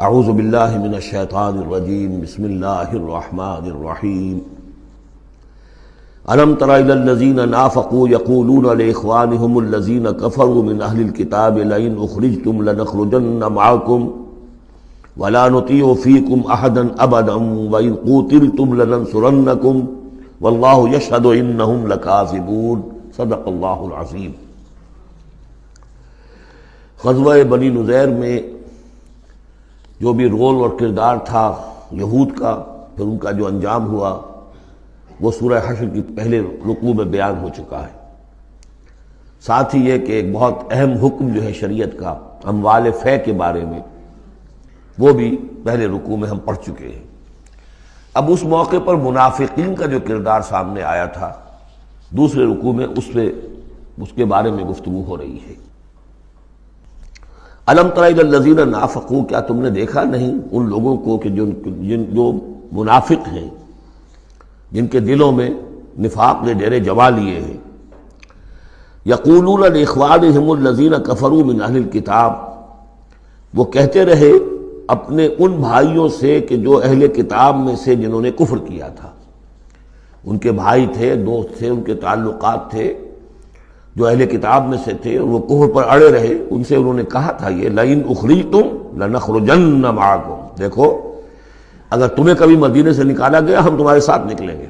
اعوذ باللہ من الشیطان الرجیم بسم اللہ الرحمن الرحیم الم تر الی الذین نافقوا یقولون لاخوانهم الذین کفروا من اہل الکتاب لئن اخرجتم لنخرجن معکم ولا نطیع فیکم احدا ابدا وان قوتلتم لننصرنکم واللہ یشہد انہم لکاذبون صدق اللہ العظیم۔ غزوہ بنی نذیر میں جو بھی رول اور کردار تھا یہود کا، پھر ان کا جو انجام ہوا وہ سورہ حشر کی پہلے رکوع میں بیان ہو چکا ہے۔ ساتھ ہی یہ کہ ایک بہت اہم حکم جو ہے شریعت کا اموال فے کے بارے میں، وہ بھی پہلے رکوع میں ہم پڑھ چکے ہیں۔ اب اس موقع پر منافقین کا جو کردار سامنے آیا تھا دوسرے رکوع میں اس کے بارے میں گفتگو ہو رہی ہے۔ الم تر الی الذین نافقوا، کیا تم نے دیکھا نہیں ان لوگوں کو کہ جو منافق ہیں، جن کے دلوں میں نفاق نے ڈیرے جما لیے ہیں۔ یقولون لاخوانہم الذین کفروا من اہل الکتاب، وہ کہتے رہے اپنے ان بھائیوں سے کہ جو اہل کتاب میں سے جنہوں نے کفر کیا تھا، ان کے بھائی تھے، دوست تھے، ان کے تعلقات تھے جو اہل کتاب میں سے تھے، اور وہ کفر پر اڑے رہے، ان سے انہوں نے کہا تھا یہ لئن اخرجتم لنخرجن معکم، دیکھو اگر تمہیں کبھی مدینے سے نکالا گیا ہم تمہارے ساتھ نکلیں گے۔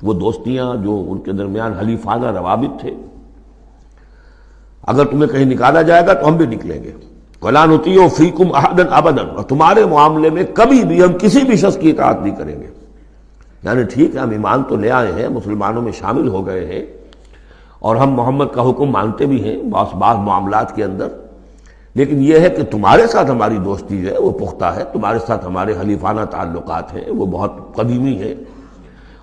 وہ دوستیاں جو ان کے درمیان حلیفانہ روابط تھے، اگر تمہیں کہیں نکالا جائے گا تو ہم بھی نکلیں گے۔ وَلَا نُطِيعُ فِيكُمْ أَحَدًا أَبَدًا، اور تمہارے معاملے میں کبھی بھی ہم کسی بھی شخص کی اطاعت نہیں کریں گے۔ یعنی ٹھیک ہے ہم ایمان تو لے آئے ہیں، مسلمانوں میں شامل ہو گئے ہیں، اور ہم محمد کا حکم مانتے بھی ہیں بعض معاملات کے اندر، لیکن یہ ہے کہ تمہارے ساتھ ہماری دوستی جو ہے وہ پختہ ہے، تمہارے ساتھ ہمارے حلیفانہ تعلقات ہیں وہ بہت قدیمی ہیں،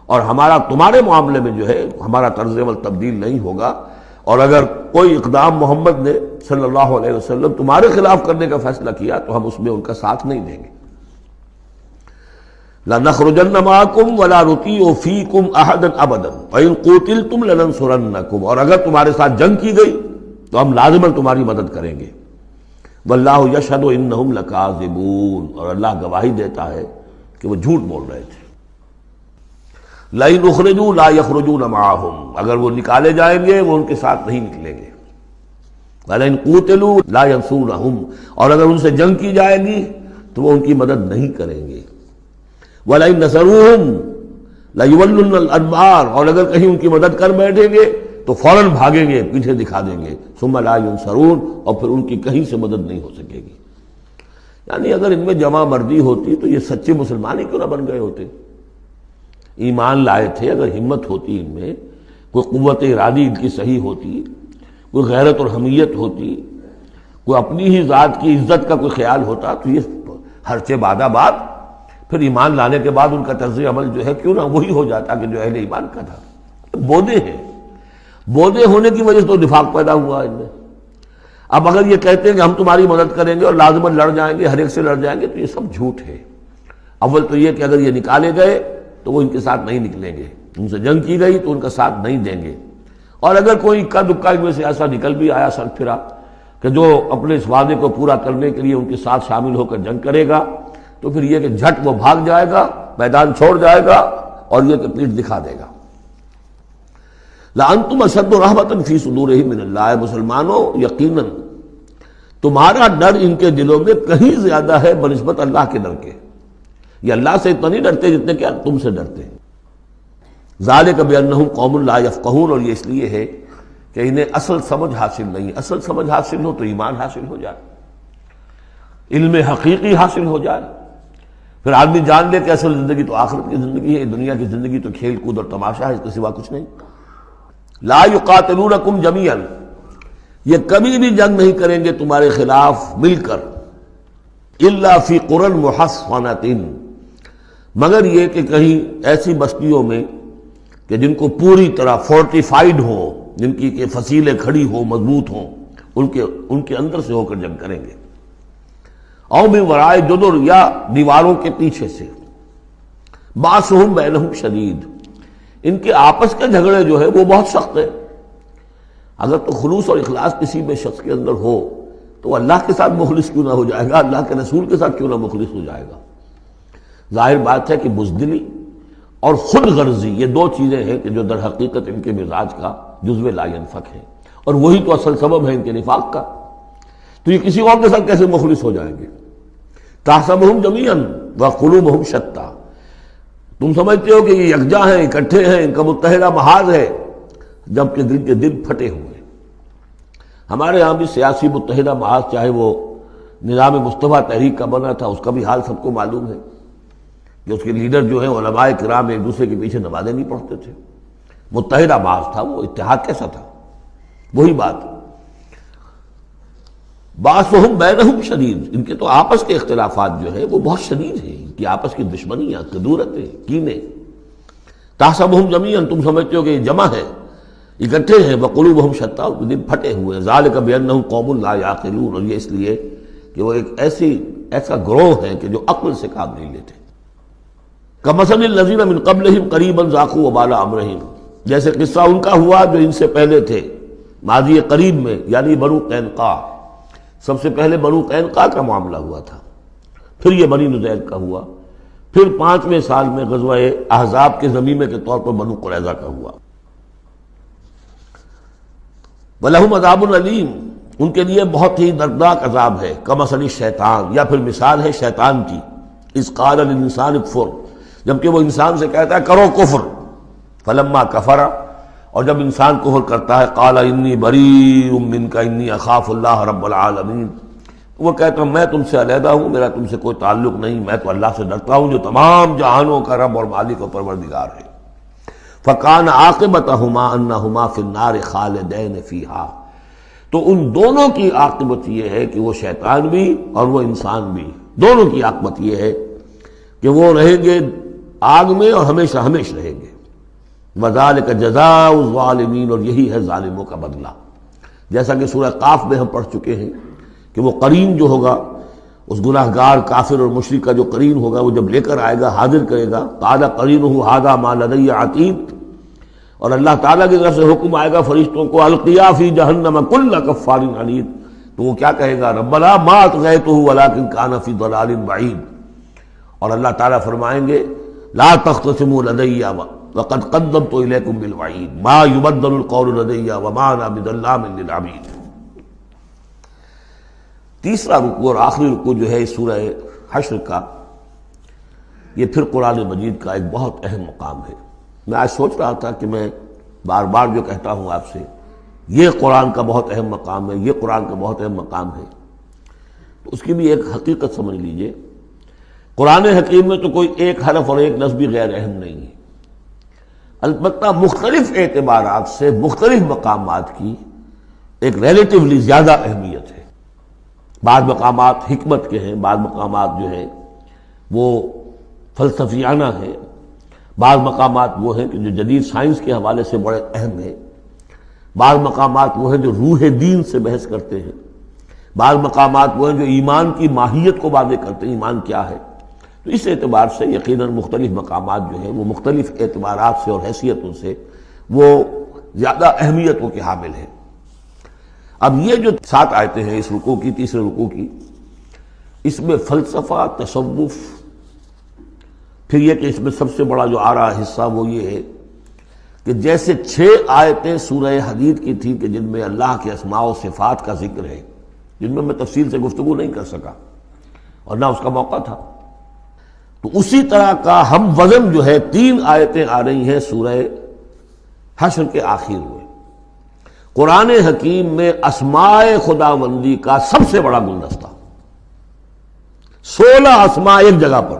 اور ہمارا تمہارے معاملے میں جو ہے ہمارا طرز عمل تبدیل نہیں ہوگا، اور اگر کوئی اقدام محمد نے صلی اللہ علیہ وسلم تمہارے خلاف کرنے کا فیصلہ کیا تو ہم اس میں ان کا ساتھ نہیں دیں گے۔ لَنَخْرُجَنَّ مَعَكُمْ وَلَا نُطِيعُ فِيكُمْ أَحَدًا أَبَدًا وَإِن قُوتِلْتُمْ لَنَنصُرَنَّكُمْ، اور اگر تمہارے ساتھ جنگ کی گئی تو ہم لازماً تمہاری مدد کریں گے۔ وَاللَّهُ يَشْهَدُ إِنَّهُمْ لَكَاذِبُونَ، اور اللہ گواہی دیتا ہے کہ وہ جھوٹ بول رہے تھے۔ لَئِنْ أُخْرِجُوا لَا يَخْرُجُونَ مَعَهُمْ، اگر وہ نکالے جائیں گے وہ ان کے ساتھ نہیں نکلیں گے۔ وَلَئِنْ قُوتِلُوا لَا يَنصُرُونَهُمْ، اور اگر ان سے جنگ کی جائے گی تو وہ ان کی مدد نہیں کریں گے۔ وَلَئِنْ نَصَرُوهُمْ لَيُوَلُّنَّ الْأَدْبَارَ، اور اگر کہیں ان کی مدد کر بیٹھیں گے تو فوراً بھاگیں گے، پیچھے دکھا دیں گے۔ ثُمَّ لَا يُنصَرُونَ، اور پھر ان کی کہیں سے مدد نہیں ہو سکے گی۔ یعنی اگر ان میں جمع مردی ہوتی تو یہ سچے مسلمان ہی کیوں نہ بن گئے ہوتے، ایمان لائے تھے، اگر ہمت ہوتی ان میں، کوئی قوت ارادی ان کی صحیح ہوتی، کوئی غیرت اور حمیت ہوتی، کوئی اپنی ہی ذات کی عزت کا کوئی خیال ہوتا، تو یہ ہرچے بعد بعد پھر ایمان لانے کے بعد ان کا طرز عمل جو ہے کیوں نہ وہی ہو جاتا کہ جو اہل ایمان کا تھا۔ بودے ہیں، بودے ہونے کی وجہ سے تو نفاق پیدا ہوا ان میں۔ اب اگر یہ کہتے ہیں کہ ہم تمہاری مدد کریں گے اور لازماً لڑ جائیں گے، ہر ایک سے لڑ جائیں گے، تو یہ سب جھوٹ ہے۔ اول تو یہ کہ اگر یہ نکالے گئے تو وہ ان کے ساتھ نہیں نکلیں گے، ان سے جنگ کی گئی تو ان کا ساتھ نہیں دیں گے، اور اگر کوئی اکا دکا ان میں سے ایسا نکل بھی آیا سر پھرا کہ جو اپنے اس وعدے کو پورا کرنے کے لیے ان کے ساتھ شامل ہو کر جنگ کرے گا، تو پھر یہ کہ جھٹ وہ بھاگ جائے گا، میدان چھوڑ جائے گا، اور یہ کہ پیٹھ دکھا دے گا۔ لَأَنْتُمْ أَشَدُّ رَهْبَةً فِي صُدُورِهِمْ مِنَ اللَّهِ، مسلمانوں یقیناً تمہارا ڈر ان کے دلوں میں کہیں زیادہ ہے بنسبت اللہ کے ڈر کے۔ یہ اللہ سے اتنا نہیں ڈرتے جتنے کہ تم سے ڈرتے ہیں۔ ذَلِكَ بِأَنَّهُمْ قَوْمٌ لَا يَفْقَهُونَ، اور یہ اس لیے ہے کہ انہیں اصل سمجھ حاصل نہیں۔ اصل سمجھ حاصل ہو تو ایمان حاصل ہو جائے، علم حقیقی حاصل ہو جائے، پھر آدمی جان لے کہ اصل زندگی تو آخرت کی زندگی ہے، دنیا کی زندگی تو کھیل کود اور تماشا ہے، اس کے سوا کچھ نہیں۔ لا یقاتلونکم جمیعا، یہ کبھی بھی جنگ نہیں کریں گے تمہارے خلاف مل کر، الا فی قری محصنۃ، مگر یہ کہ کہیں ایسی بستیوں میں کہ جن کو پوری طرح فورٹیفائیڈ ہو، جن کی کہ فصیلیں کھڑی ہوں، مضبوط ہوں، ان کے اندر سے ہو کر جنگ کریں گے۔ او من وراء جدر، یا دیواروں کے پیچھے سے۔ باسہم بینہم شدید، ان کے آپس کے جھگڑے جو ہے وہ بہت سخت ہے۔ اگر تو خلوص اور اخلاص کسی میں شخص کے اندر ہو تو اللہ کے ساتھ مخلص کیوں نہ ہو جائے گا، اللہ کے رسول کے ساتھ کیوں نہ مخلص ہو جائے گا؟ ظاہر بات ہے کہ بزدلی اور خود غرضی یہ دو چیزیں ہیں کہ جو در حقیقت ان کے مزاج کا جزو لا ینفک ہے، اور وہی تو اصل سبب ہے ان کے نفاق کا۔ تو یہ کسی اور کے ساتھ کیسے مخلص ہو جائیں گے؟ تحسبہم جمیعا وقلوبہم شتی، تم سمجھتے ہو کہ یہ یکجا ہیں، اکٹھے ہیں، ان کا متحدہ محاذ ہے، جبکہ دل کے دل پھٹے ہوئے۔ ہمارے یہاں بھی سیاسی متحدہ محاذ، چاہے وہ نظام مصطفیٰ تحریک کا بنا تھا، اس کا بھی حال سب کو معلوم ہے کہ اس کے لیڈر جو ہیں علماء کرام ایک دوسرے کے پیچھے نمازیں نہیں پڑھتے تھے۔ متحدہ محاذ تھا وہ، اتحاد کیسا تھا؟ وہی بات، بعضهم بینہم شدید، ان کے تو آپس کے اختلافات جو ہیں وہ بہت شدید ہیں، ان کی آپس کی دشمنیاں، کدورتیں، کینے۔ تحسبہم جمیعا، تم سمجھتے ہو کہ یہ جمع ہے، اکٹھے ہیں، وقلوبہم شتی، اور دل پھٹے ہوئے ہیں۔ ذالک بانہم قوم لا یعقلون، اور یہ اس لیے کہ وہ ایک ایسا گروہ ہے کہ جو عقل سے کام نہیں لیتے۔ کمثل الذین من قبلہم قریبا ذاقوا وبال امرہم، جیسے قصہ ان کا ہوا جو ان سے پہلے تھے ماضی قریب میں، یعنی بنو قینقاع۔ سب سے پہلے بنو قینقاع کا معاملہ ہوا تھا، پھر یہ بنی نضیر کا ہوا، پھر 5ویں سال میں غزوہ احزاب کے ضمیمے کے طور پر بنو قریظہ کا ہوا۔ وَلَهُمْ عَذَابٌ عَلِيمٌ، ان کے لیے بہت ہی دردناک عذاب ہے۔ کمثل الشیطان، یا پھر مثال ہے شیطان کی، اذ قال للانسان اکفر، جبکہ وہ انسان سے کہتا ہے کرو کفر، فلما کفر، اور جب انسان کفر کرتا ہے، قال انی بریء منک انی اخاف اللہ رب العالمین، وہ کہتا ہوں میں تم سے علیحدہ ہوں، میرا تم سے کوئی تعلق نہیں، میں تو اللہ سے ڈرتا ہوں جو تمام جہانوں کا رب اور مالک و پروردگار ہے۔ فکان عاقبتہما انہما فی النار خالدین فیہا، تو ان دونوں کی عاقبت یہ ہے کہ وہ شیطان بھی اور وہ انسان بھی، دونوں کی عاقبت یہ ہے کہ وہ رہیں گے آگ میں اور ہمیشہ ہمیشہ رہیں گے۔ وَذَلِكَ جَزَاءُ الظَّالِمِينَ، اور یہی ہے ظالموں کا بدلہ، جیسا کہ سورہ قاف میں ہم پڑھ چکے ہیں کہ وہ قرین جو ہوگا، اس گناہگار کافر اور مشرک کا جو قرین ہوگا، وہ جب لے کر آئے گا، حاضر کرے گا، قَالَ قَرِينُهُ هَذَا مَا لَدَيَّ عَتِيدٌ، اور اللہ تعالیٰ کی طرف سے حکم آئے گا فرشتوں کو، الْقِيَا فِي جَهَنَّمَ كُلَّ كَفَّارٍ عَنِيدٍ، تو وہ کیا کہے گا، رَبَّنَا مَا أَطْغَيْتُهُ وَلَكِنْ كَانَ فِي ضَلَالٍ بَعِيدٍ، اور اللہ تعالیٰ فرمائیں گے لَا تَخْتَصِمُوا لَدَيَّ وَقَدْ قَدَّمْتُ إِلَيْكُمْ بِالْوَعِيدِ مَا يُبَدَّلُ الْقَوْلُ لَدَيَّ وَمَا أَنَا بِظَلَّامٍ لِّلْعَبِيدِ۔ تیسرا رکوع اور آخری رکوع جو ہے سورہ حشر کا، یہ پھر قرآن مجید کا ایک بہت اہم مقام ہے۔ میں آج سوچ رہا تھا کہ میں بار بار جو کہتا ہوں آپ سے، یہ قرآن کا بہت اہم مقام ہے، یہ قرآن کا بہت اہم مقام ہے، تو اس کی بھی ایک حقیقت سمجھ لیجئے۔ قرآن حکیم میں تو کوئی ایک حرف اور ایک لفظ بھی غیر اہم نہیں ہے، البتہ مختلف اعتبارات سے مختلف مقامات کی ایک ریلیٹیولی زیادہ اہمیت ہے۔ بعض مقامات حکمت کے ہیں، بعض مقامات جو ہیں وہ فلسفیانہ ہیں، بعض مقامات وہ ہیں کہ جو جدید سائنس کے حوالے سے بڑے اہم ہیں، بعض مقامات وہ ہیں جو روح دین سے بحث کرتے ہیں، بعض مقامات وہ ہیں جو ایمان کی ماہیت کو واضح کرتے ہیں، ایمان کیا ہے۔ تو اس اعتبار سے یقیناً مختلف مقامات جو ہیں وہ مختلف اعتبارات سے اور حیثیتوں سے وہ زیادہ اہمیتوں کے حامل ہیں۔ اب یہ جو 7 آیتیں ہیں اس رکوع کی، تیسرے رکوع کی، اس میں فلسفہ، تصوف، پھر یہ کہ اس میں سب سے بڑا جو آ رہا حصہ وہ یہ ہے کہ جیسے 6 آیتیں سورہ حدید کی تھیں کہ جن میں اللہ کے اسماء و صفات کا ذکر ہے، جن میں تفصیل سے گفتگو نہیں کر سکا اور نہ اس کا موقع تھا، تو اسی طرح کا ہم وزن جو ہے 3 آیتیں آ رہی ہیں سورہ حشر کے آخر میں۔ قرآن حکیم میں اسماء خداوندی کا سب سے بڑا گلدستہ، 16 اسماء ایک جگہ پر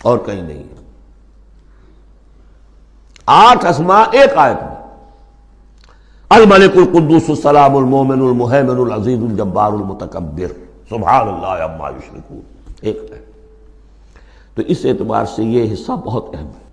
اور کہیں نہیں، 8 اسماء ایک آیت میں، الملک القدوس السلام المومن المہیمن العزیز الجبار المتکبر سبحان اللہ عما یشرکون، ایک ہے۔ تو اس اعتبار سے یہ حصہ بہت اہم ہے۔